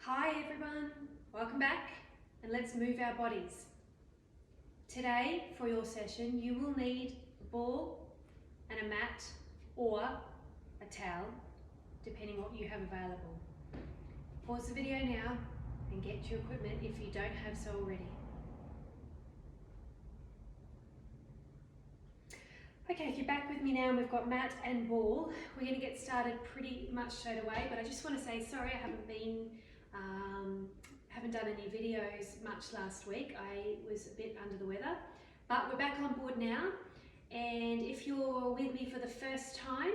Hi everyone, welcome back and let's move our bodies. Today for your session you will need a ball and a mat or a towel depending what you have available. Pause the video now and get your equipment if you don't have so already. Okay, if you're back with me now and we've got mat and ball, we're going to get started pretty much straight away, but I just want to say sorry I haven't done any videos much last week. I was a bit under the weather, but we're back on board now. And if you're with me for the first time,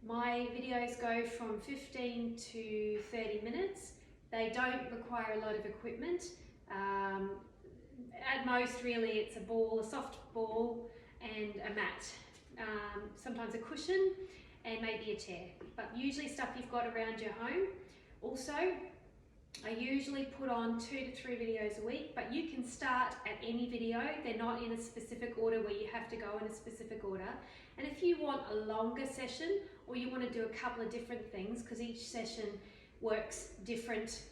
my videos go from 15 to 30 minutes. They don't require a lot of equipment. At most, really, it's a ball, a soft ball, and a mat. Sometimes a cushion and maybe a chair, but usually stuff you've got around your home. Also, I usually put on 2 to 3 videos a week, but you can start at any video. They're not in a specific order where you have to go in a specific order. And if you want a longer session or you want to do a couple of different things, because each session works different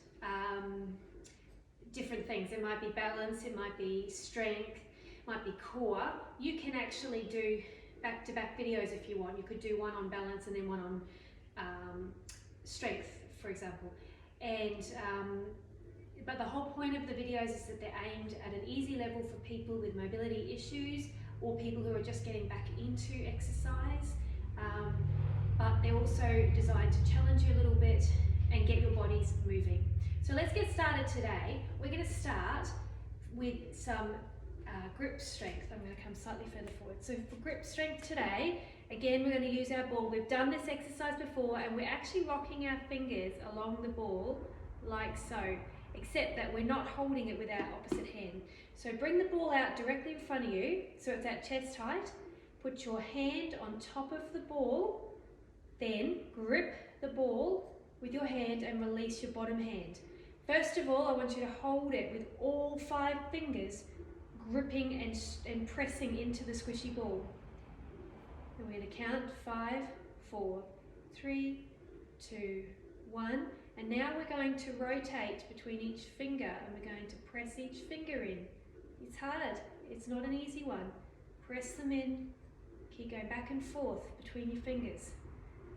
things. It might be balance, it might be strength, it might be core. You can actually do back-to-back videos if you want. You could do one on balance and then one on strength, for example. But the whole point of the videos is that they're aimed at an easy level for people with mobility issues or people who are just getting back into exercise. But they're also designed to challenge you a little bit and get your bodies moving. So let's get started today. We're going to start with some grip strength. I'm going to come slightly further forward. So for grip strength today, again, we're going to use our ball. We've done this exercise before and we're actually rocking our fingers along the ball like so, except that we're not holding it with our opposite hand. So bring the ball out directly in front of you, so it's at chest height. Put your hand on top of the ball, then grip the ball with your hand and release your bottom hand. First of all, I want you to hold it with all 5 fingers gripping and pressing into the squishy ball. And we're going to count 5, 4, 3, 2, 1. And now we're going to rotate between each finger and we're going to press each finger in. It's hard. It's not an easy one. Press them in. Keep going back and forth between your fingers.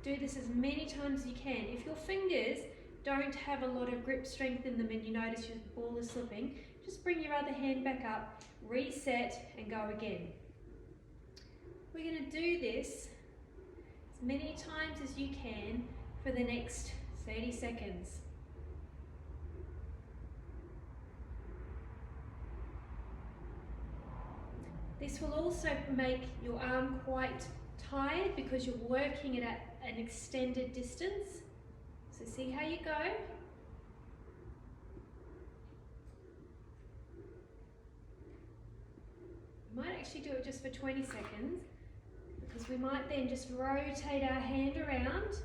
Do this as many times as you can. If your fingers don't have a lot of grip strength in them and you notice your ball is slipping, just bring your other hand back up, reset and go again. We're going to do this as many times as you can for the next 30 seconds. This will also make your arm quite tired because you're working it at an extended distance. So see how you go. You might actually do it just for 20 seconds because we might then just rotate our hand around.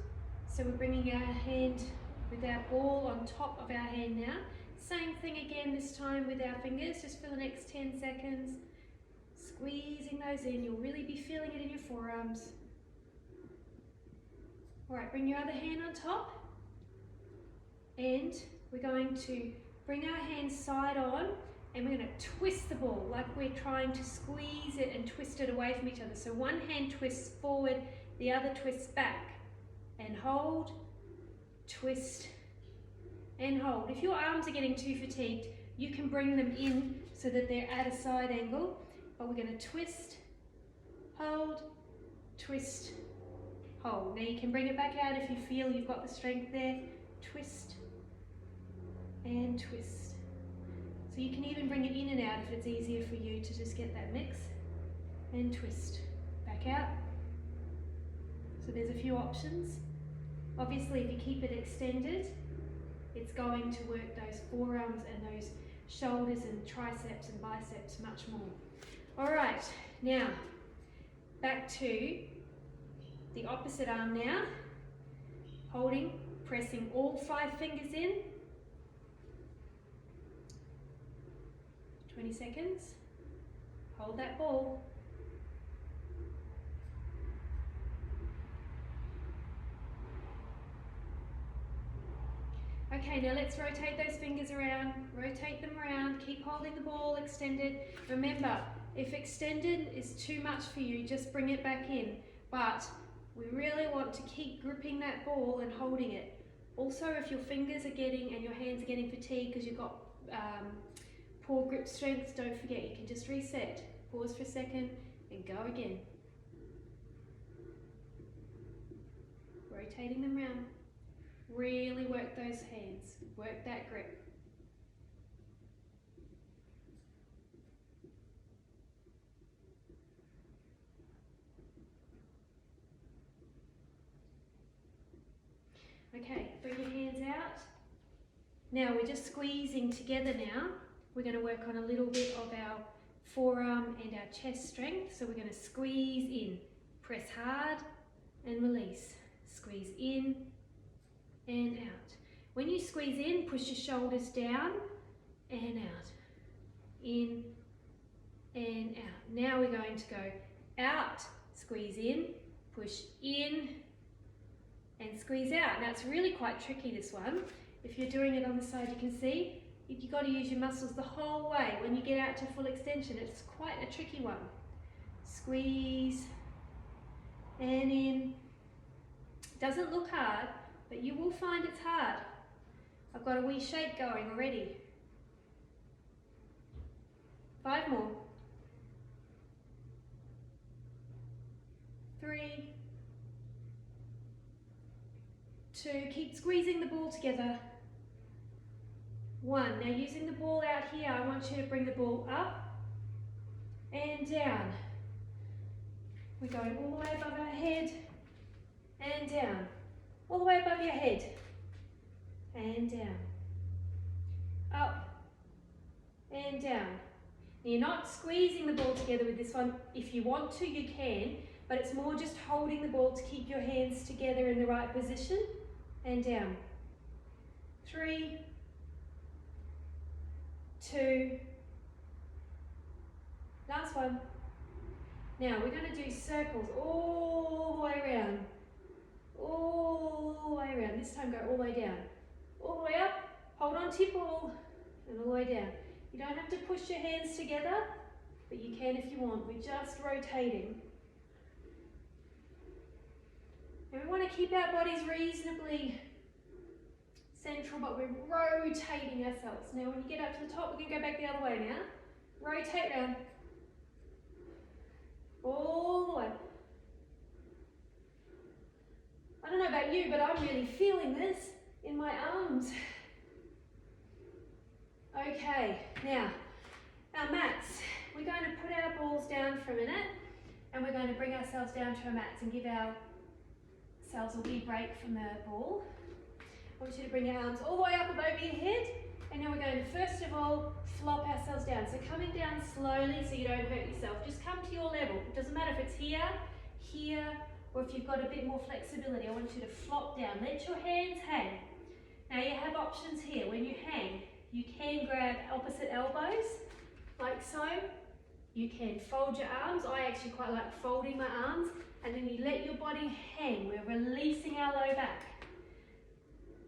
So we're bringing our hand with our ball on top of our hand now. Same thing again this time with our fingers, just for the next 10 seconds. Squeezing those in, you'll really be feeling it in your forearms. All right, bring your other hand on top. And we're going to bring our hands side on and we're going to twist the ball like we're trying to squeeze it and twist it away from each other. So one hand twists forward, the other twists back. And hold, twist, and hold. If your arms are getting too fatigued, you can bring them in so that they're at a side angle. But we're going to twist, hold, twist, hold. Now you can bring it back out if you feel you've got the strength there. Twist and twist. So you can even bring it in and out if it's easier for you to just get that mix. And twist. Back out. So there's a few options. Obviously, if you keep it extended, it's going to work those forearms and those shoulders and triceps and biceps much more. All right, now back to the opposite arm now. Holding, pressing all 5 fingers in. 20 seconds. Hold that ball. Okay, now let's rotate those fingers around, rotate them around, keep holding the ball extended. Remember, if extended is too much for you, just bring it back in. But we really want to keep gripping that ball and holding it. Also, if your fingers are getting and your hands are getting fatigued because you've got poor grip strength, don't forget, you can just reset. Pause for a second and go again. Rotating them around. Really work those hands, work that grip. Okay, bring your hands out. Now we're just squeezing together now. We're going to work on a little bit of our forearm and our chest strength. So we're going to squeeze in, press hard and release. Squeeze in and out. When you squeeze in, push your shoulders down and out. In and out. Now we're going to go out, squeeze in, push in and squeeze out. Now it's really quite tricky, this one. If you're doing it on the side, you can see you've got to use your muscles the whole way. When you get out to full extension, it's quite a tricky one. Squeeze and in. Doesn't look hard, but you will find it's hard. I've got a wee shake going already. 5 more. 3, 2, keep squeezing the ball together. 1, now using the ball out here, I want you to bring the ball up and down. We're going all the way above our head and down. All the way above your head and down. Up and down. Now you're not squeezing the ball together with this one. If you want to, you can, but it's more just holding the ball to keep your hands together in the right position and down. 3, 2, last one. Now we're going to do circles all the way around. All the way around. This time go all the way down. All the way up, hold on to your ball, and all the way down. You don't have to push your hands together, but you can if you want. We're just rotating. And we want to keep our bodies reasonably central, but we're rotating ourselves. Now when you get up to the top, we can go back the other way now. Rotate round. All the way. I don't know about you, but I'm really feeling this in my arms. Okay, now our mats. We're going to put our balls down for a minute and we're going to bring ourselves down to our mats and give ourselves a wee break from the ball. I want you to bring your arms all the way up above your head, and now we're going to first of all flop ourselves down. So coming down slowly so you don't hurt yourself. Just come to your level. It doesn't matter if it's here, here, or if you've got a bit more flexibility. I want you to flop down. Let your hands hang. Now you have options here. When you hang, you can grab opposite elbows, like so. You can fold your arms. I actually quite like folding my arms, and then you let your body hang. We're releasing our low back.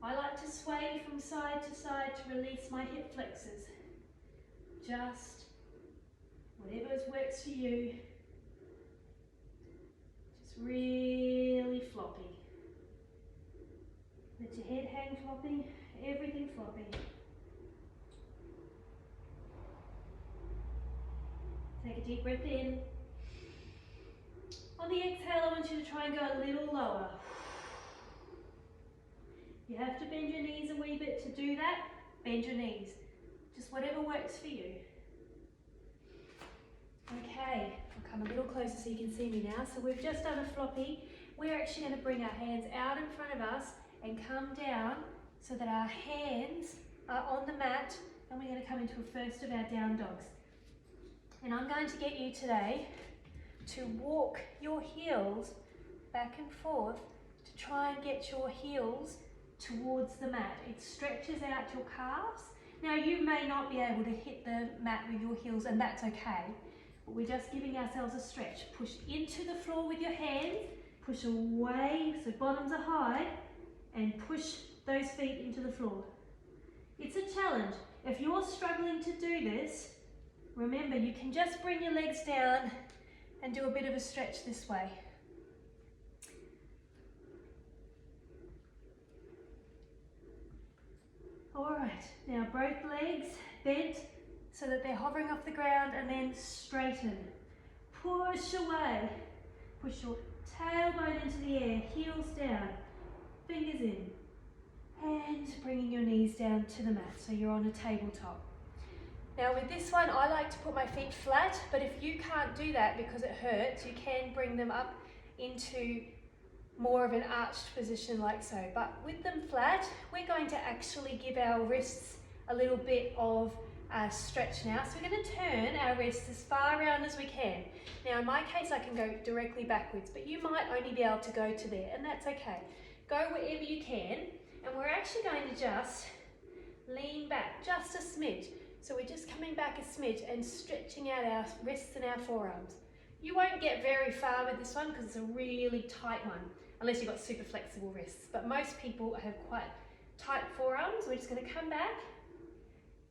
I like to sway from side to side to release my hip flexors. Just whatever works for you. Just really floppy. Let your head hang floppy, everything floppy. Take a deep breath in. On the exhale, I want you to try and go a little lower. You have to bend your knees a wee bit to do that. Bend your knees. Just whatever works for you. Okay, I'll come a little closer so you can see me now. So we've just done a floppy. We're actually going to bring our hands out in front of us and come down so that our hands are on the mat, and we're going to come into a first of our down dogs. And I'm going to get you today to walk your heels back and forth to try and get your heels towards the mat. It stretches out your calves. Now you may not be able to hit the mat with your heels, and that's okay, but we're just giving ourselves a stretch. Push into the floor with your hands, push away so bottoms are high, and push those feet into the floor. It's a challenge. If you're struggling to do this, remember you can just bring your legs down and do a bit of a stretch this way. Alright, now both legs bent so that they're hovering off the ground and then straighten. Push away. Push your tailbone into the air, heels down, fingers in. And bringing your knees down to the mat so you're on a tabletop. Now with this one, I like to put my feet flat, but if you can't do that because it hurts, you can bring them up into more of an arched position like so. But with them flat, we're going to actually give our wrists a little bit of a stretch now. So we're going to turn our wrists as far around as we can. Now in my case, I can go directly backwards, but you might only be able to go to there, and that's okay. Go wherever you can, and we're actually going to just lean back just a smidge. So we're just coming back a smidge and stretching out our wrists and our forearms. You won't get very far with this one because it's a really tight one, unless you've got super flexible wrists. But most people have quite tight forearms. We're just going to come back,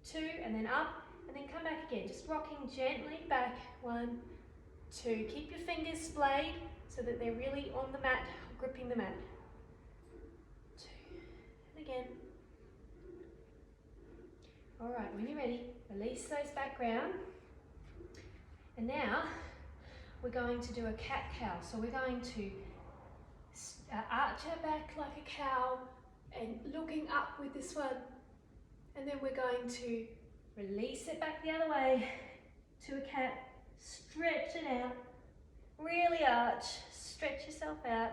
2, and then up, and then come back again. Just rocking gently back, 1, 2. Keep your fingers splayed so that they're really on the mat, gripping the mat. 2, and again. All right, when you're ready, release those back round. And now we're going to do a cat-cow. So we're going to arch our back like a cow and looking up with this one. And then we're going to release it back the other way to a cat. Stretch it out. Really arch. Stretch yourself out.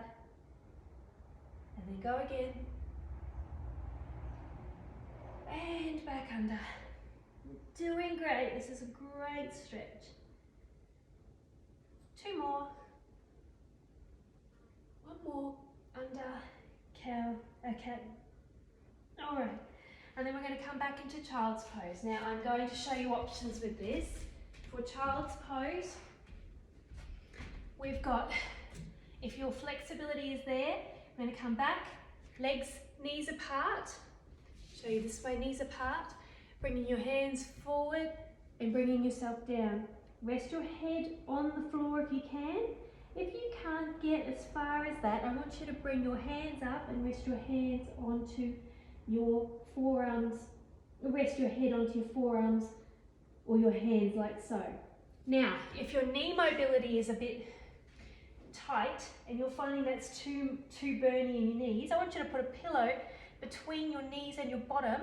And then go again. And back under. Doing great. This is a great stretch. 2 more. 1 more. Under, cow, cat. All right. And then we're going to come back into child's pose. Now I'm going to show you options with this. For child's pose, we've got, if your flexibility is there, we're going to come back, legs, knees apart. Show you this way, knees apart, bringing your hands forward and bringing yourself down. Rest your head on the floor if you can. If you can't get as far as that, I want you to bring your hands up and rest your hands onto your forearms. Rest your head onto your forearms or your hands like so. Now, if your knee mobility is a bit tight and you're finding that's too burny in your knees, I want you to put a pillow between your knees and your bottom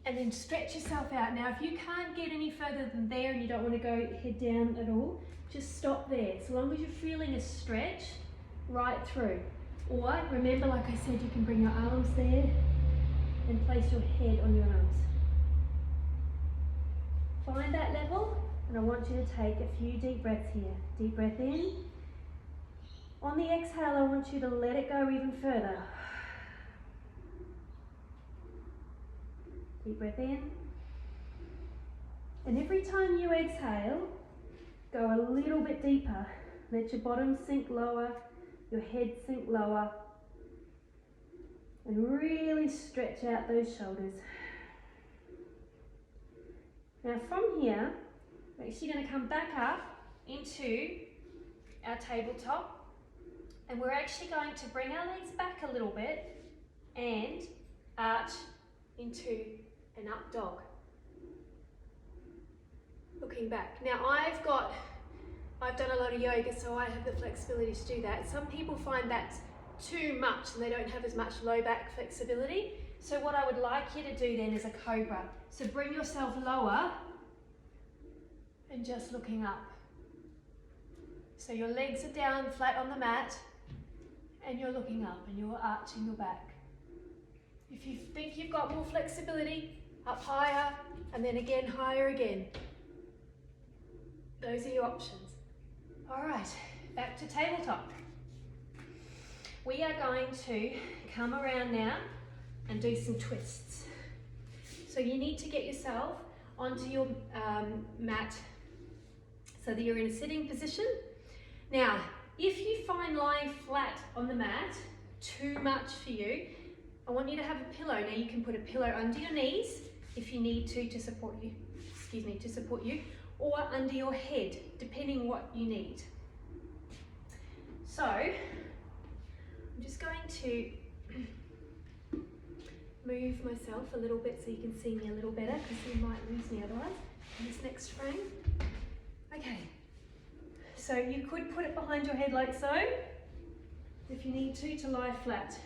and then stretch yourself out. Now if you can't get any further than there and you don't want to go head down at all, just stop there. So long as you're feeling a stretch right through. Or remember, like I said, you can bring your arms there and place your head on your arms. Find that level, and I want you to take a few deep breaths here. Deep breath in. On the exhale, I want you to let it go even further. Deep breath in. And every time you exhale, go a little bit deeper. Let your bottom sink lower, your head sink lower, and really stretch out those shoulders. Now from here, we're actually going to come back up into our tabletop, and we're actually going to bring our legs back a little bit and arch into an up dog. Looking back. Now I've done a lot of yoga, so I have the flexibility to do that. Some people find that's too much and they don't have as much low back flexibility. So what I would like you to do then is a cobra. So bring yourself lower and just looking up. So your legs are down flat on the mat and you're looking up and you're arching your back. If you think you've got more flexibility, up higher and then again higher again. Those are your options. All right, back to tabletop. We are going to come around now and do some twists. So you need to get yourself onto your mat so that you're in a sitting position. Now, if you find lying flat on the mat too much for you, I want you to have a pillow. Now you can put a pillow under your knees if you need to support you, to support you, or under your head, depending what you need. So, I'm just going to move myself a little bit so you can see me a little better, because you might lose me otherwise in this next frame. Okay, so you could put it behind your head like so, if you need to lie flat.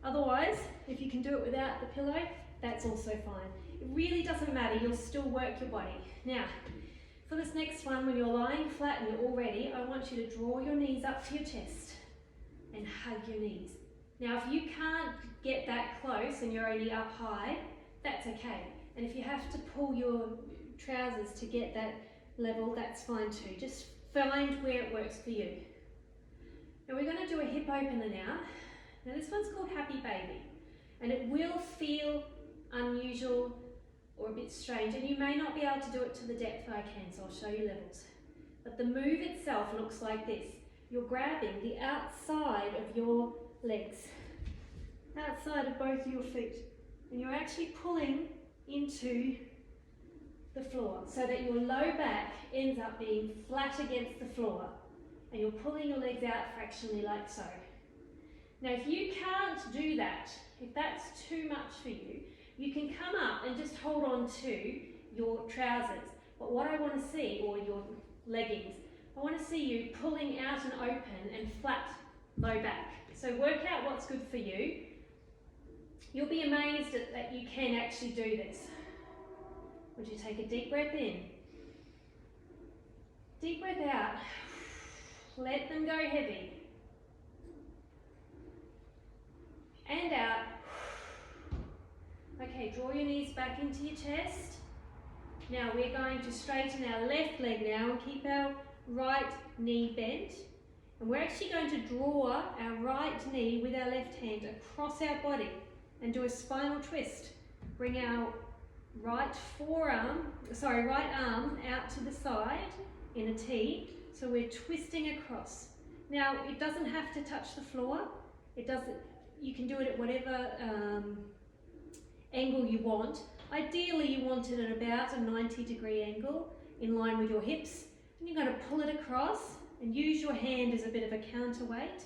Otherwise, if you can do it without the pillow, that's also fine. It really doesn't matter, you'll still work your body. Now, for this next one, when you're lying flat and you're all ready, I want you to draw your knees up to your chest and hug your knees. Now, if you can't get that close and you're only up high, that's okay. And if you have to pull your trousers to get that level, that's fine too. Just find where it works for you. Now, we're going to do a hip opener now. Now, this one's called Happy Baby, and it will feel unusual or a bit strange, and you may not be able to do it to the depth I can, so I'll show you levels. But the move itself looks like this. You're grabbing the outside of your legs, outside of both of your feet, and you're actually pulling into the floor so that your low back ends up being flat against the floor, and you're pulling your legs out fractionally like so. Now, if you can't do that, if that's too much for you, you can come up and just hold on to your trousers. But what I want to see, or your leggings, I want to see you pulling out and open and flat low back. So work out what's good for you. You'll be amazed that you can actually do this. Would you take a deep breath in? Deep breath out. Let them go heavy. And out. Okay, draw your knees back into your chest. Now we're going to straighten our left leg now and keep our right knee bent. And we're actually going to draw our right knee with our left hand across our body and do a spinal twist. Bring our right arm out to the side in a T. So we're twisting across. Now it doesn't have to touch the floor. You can do it at whatever angle you want. Ideally you want it at about a 90-degree angle in line with your hips. And you're going to pull it across and use your hand as a bit of a counterweight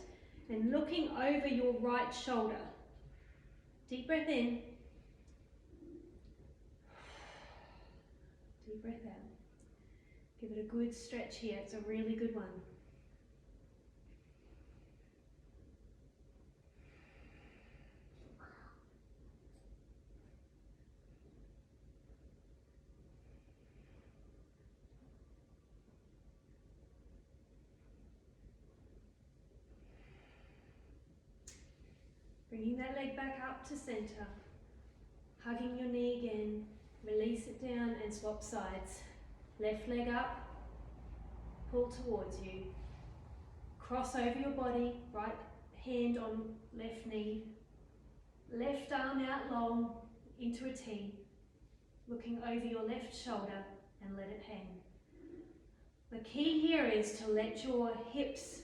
and looking over your right shoulder. Deep breath in. Deep breath out. Give it a good stretch here. It's a really good one. Bringing that leg back up to center, hugging your knee again, release it down and swap sides. Left leg up, pull towards you. Cross over your body, right hand on left knee. Left arm out long into a T, looking over your left shoulder and let it hang. The key here is to let your hips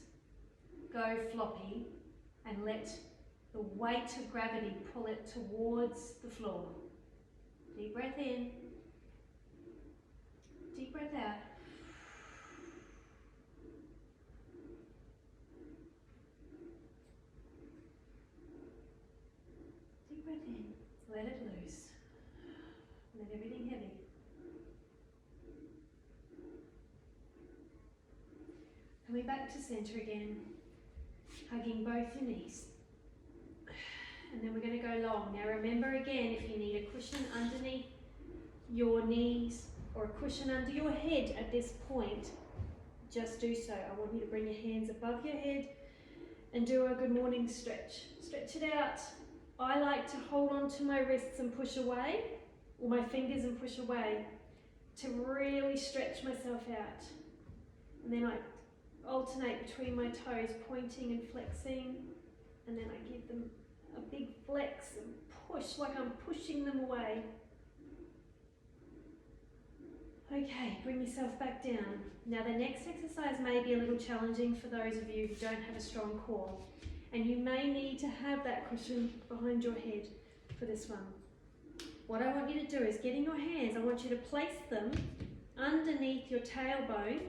go floppy and let the weight of gravity pull it towards the floor. Deep breath in. Deep breath out. Deep breath in. Let it loose. Let everything heavy. Coming back to center again. Hugging both your knees. And then we're going to go long. Now remember again, if you need a cushion underneath your knees or a cushion under your head at this point, just do so. I want you to bring your hands above your head and do a good morning stretch. Stretch it out. I like to hold on to my wrists and push away, or my fingers and push away, to really stretch myself out. And then I alternate between my toes, pointing and flexing, and then I give them a big flex and push like I'm pushing them away. Okay, bring yourself back down. Now the next exercise may be a little challenging for those of you who don't have a strong core. and you may need to have that cushion behind your head for this one. What I want you to do is get in your hands, I want you to place them underneath your tailbone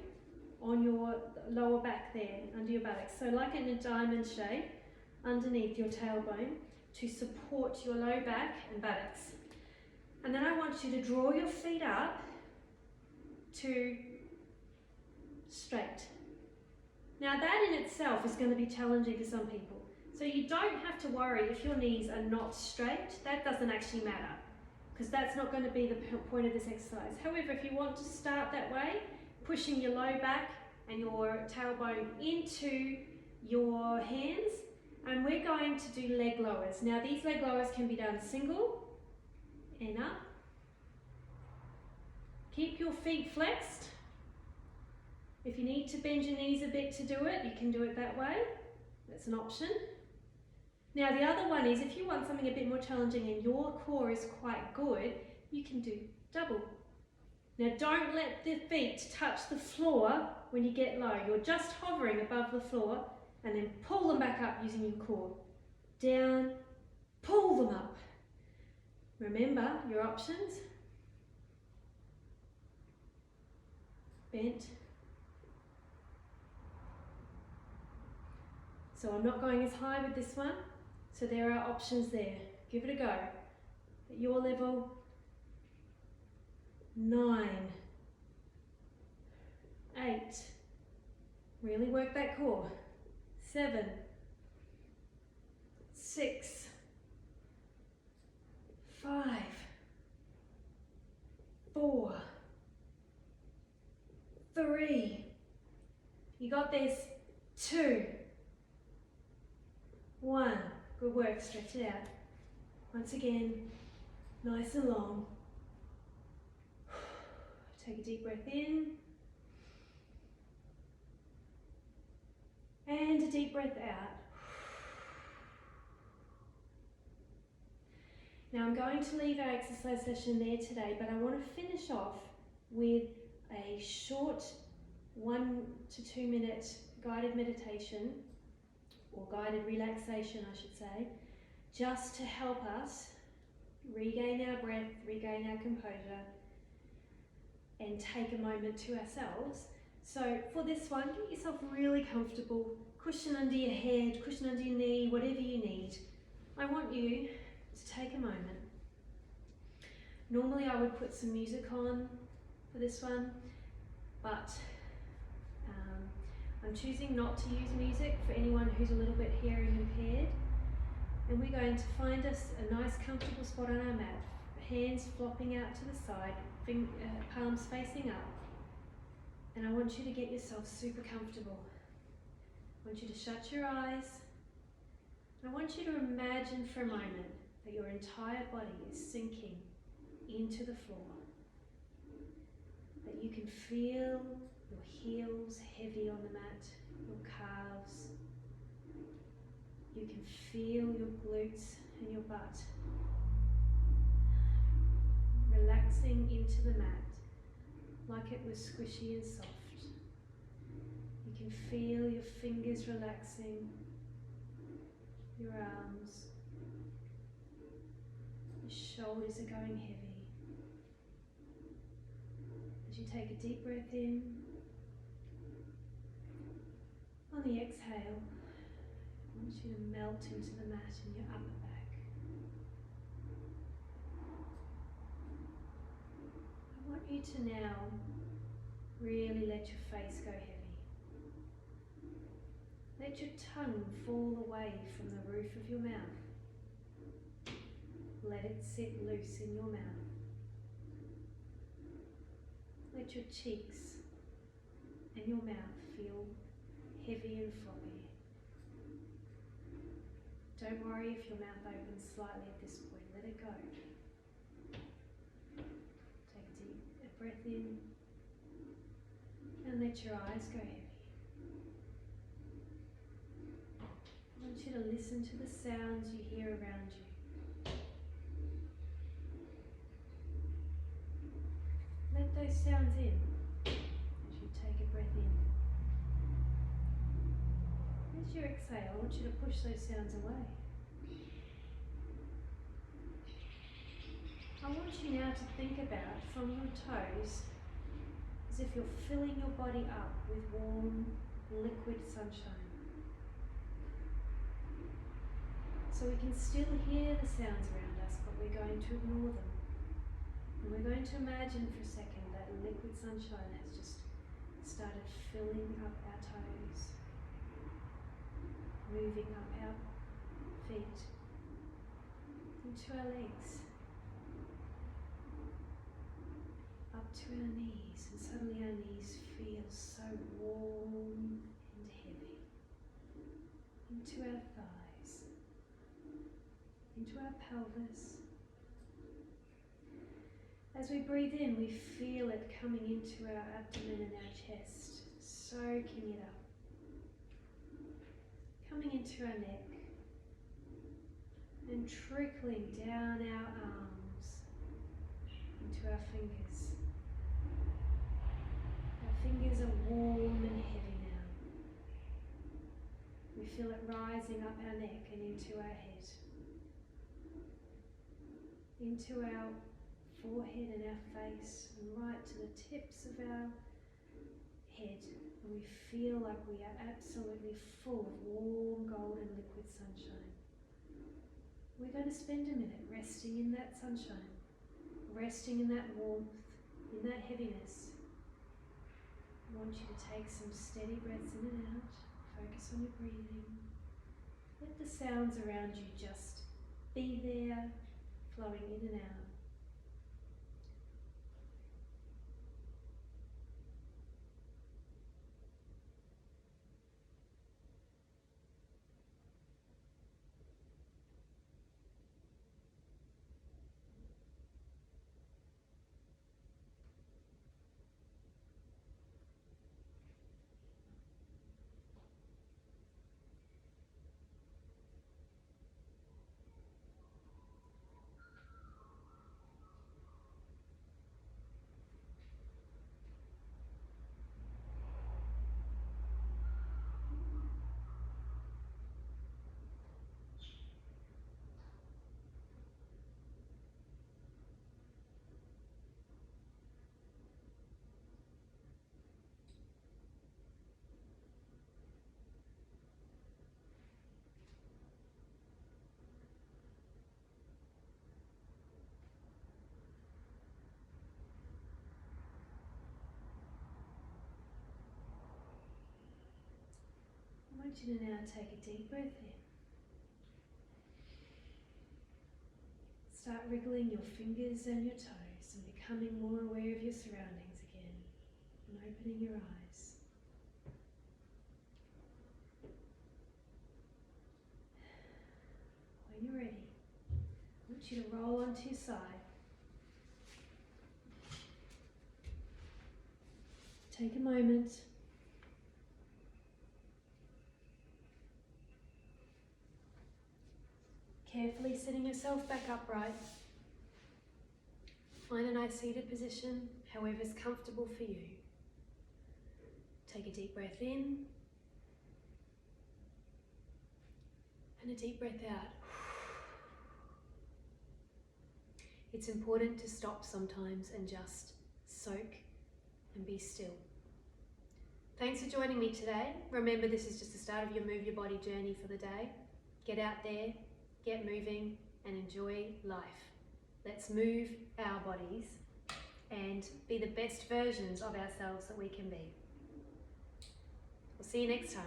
on your lower back there, under your buttocks. So like in a diamond shape, underneath your tailbone to support your low back and buttocks. And then I want you to draw your feet up to straight. Now that in itself is going to be challenging for some people. So you don't have to worry if your knees are not straight. That doesn't actually matter, because that's not going to be the point of this exercise. However, if you want to start that way, pushing your low back and your tailbone into your hands, and we're going to do leg lowers. Now these leg lowers can be done single and up. Keep your feet flexed. If you need to bend your knees a bit to do it, you can do it that way. That's an option. Now the other one is, if you want something a bit more challenging and your core is quite good, you can do double. Now don't let the feet touch the floor when you get low. You're just hovering above the floor, and then pull them back up using your core. Down, pull them up. Remember your options. Bent. So I'm not going as high with this one. So there are options there. Give it a go. At your level, 9, 8. Really work that core. 7, 6, 5, 4, 3. You got this. 2, 1. Good work, stretch it out. Once again, nice and long. Take a deep breath in. And a deep breath out. Now I'm going to leave our exercise session there today, but I want to finish off with a short 1 to 2 minute guided meditation, or guided relaxation I should say, just to help us regain our breath, regain our composure, and take a moment to ourselves. So for this one, get yourself really comfortable, cushion under your head, cushion under your knee, whatever you need. I want you to take a moment. Normally I would put some music on for this one, but I'm choosing not to use music for anyone who's a little bit hearing impaired. And we're going to find us a nice comfortable spot on our mat, hands flopping out to the side, palms facing up. And I want you to get yourself super comfortable. I want you to shut your eyes. I want you to imagine for a moment that your entire body is sinking into the floor. That you can feel your heels heavy on the mat, your calves. You can feel your glutes and your butt relaxing into the mat like it was squishy and soft. You can feel your fingers relaxing, your arms, your shoulders are going heavy. As you take a deep breath in, on the exhale, I want you to melt into the mat in your upper back. I want you to now really let your face go heavy. Let your tongue fall away from the roof of your mouth. Let it sit loose in your mouth. Let your cheeks and your mouth feel heavy and floppy. Don't worry if your mouth opens slightly at this point. Let it go. Take a deep breath in and let your eyes go heavy. I want you to listen to the sounds you hear around you. Let those sounds in as you take a breath in. With your exhale, I want you to push those sounds away. I want you now to think about from your toes as if you're filling your body up with warm, liquid sunshine. So we can still hear the sounds around us, but we're going to ignore them. And we're going to imagine for a second that liquid sunshine has just started filling up our toes, moving up our feet, into our legs, up to our knees, and suddenly our knees feel so warm and heavy, into our thighs, into our pelvis. As we breathe in, we feel it coming into our abdomen and our chest, soaking it up, coming into our neck, and trickling down our arms, into our fingers. Our fingers are warm and heavy now. We feel it rising up our neck and into our head, into our forehead and our face, and right to the tips of our head. And we feel like we are absolutely full of warm, golden, liquid sunshine. We're going to spend a minute resting in that sunshine, resting in that warmth, in that heaviness. I want you to take some steady breaths in and out. Focus on your breathing. Let the sounds around you just be there, flowing in and out. I want you to now take a deep breath in. Start wriggling your fingers and your toes and becoming more aware of your surroundings again, and opening your eyes. When you're ready, I want you to roll onto your side. Take a moment. Carefully sitting yourself back upright. Find a nice seated position, however's comfortable for you. Take a deep breath in and a deep breath out. It's important to stop sometimes and just soak and be still. Thanks for joining me today. Remember, this is just the start of your Move Your Body journey for the day. Get out there, get moving, and enjoy life. Let's move our bodies and be the best versions of ourselves that we can be. We'll see you next time.